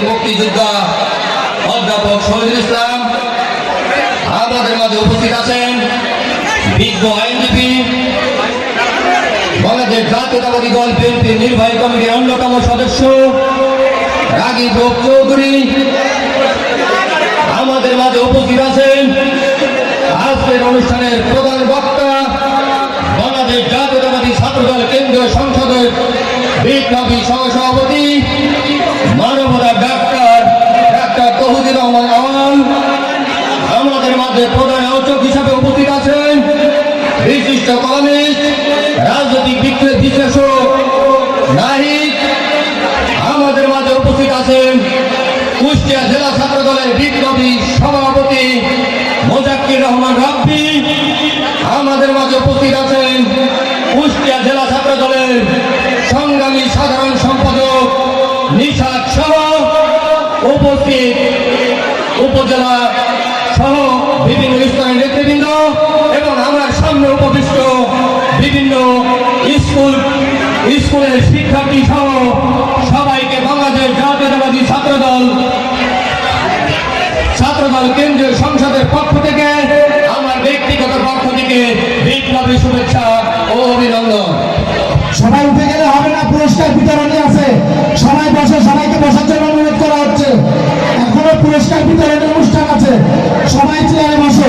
মুক্তিযোদ্ধা অধ্যাপক শহীদুল ইসলাম আমাদের মাঝে উপস্থিত আছেন। বিজ্ঞ আইনজীবী, বাংলাদেশ জাতীয়তাবাদী দল বিএনপির নির্বাহী কমিটির অন্যতম সদস্য রাগিব চৌধুরী আমাদের মাঝে উপস্থিত আছেন। আজকের অনুষ্ঠানের প্রধান বক্তা বাংলাদেশ জাতীয়তাবাদী ছাত্রদল কেন্দ্রীয় সংসদের বিপ্লবী সহসভাপতি মানবতার ডাক্তার তৌহিদুর রহমান আওয়াল। আমাদের মাঝে প্রধান আলোচক হিসাবে উপস্থিত আছেন বিশিষ্ট কলামিস্ট, রাজনৈতিক বিশ্লেষক নাহিদ। আমাদের মাঝে উপস্থিত আছেন কুষ্টিয়া জেলা ছাত্র দলের বিপ্লবী সভাপতি মোজাক্কির রহমান রাব্বি। আমাদের মাঝে উপস্থিত আছেন কুষ্টিয়া জেলা ছাত্র দলের সংগ্রামী সাধারণ সম্পাদক নিশাদ সহ উপস্থিত উপজেলা সহ বিভিন্ন স্তরের নেতৃবৃন্দ এবং আমার সামনে উপবিষ্ট বিভিন্ন স্কুলের শিক্ষার্থী সহ সবাইকে বাংলাদেশ জাতীয়তাবাদী ছাত্রদল কেন্দ্রীয় সংসদের পক্ষ থেকে আমার ব্যক্তিগত পক্ষ থেকে বিপ্লবী শুভেচ্ছা ও অভিনন্দন। সবাই উঠে গেলে হবে না, পুরস্কার বিতরণী আছে। সবাই বসে, সবাইকে বসার জন্য অনুরোধ করা হচ্ছে। এখনো পুরস্কার বিতরণের অনুষ্ঠান আছে, সবাই চেয়ারে বসো।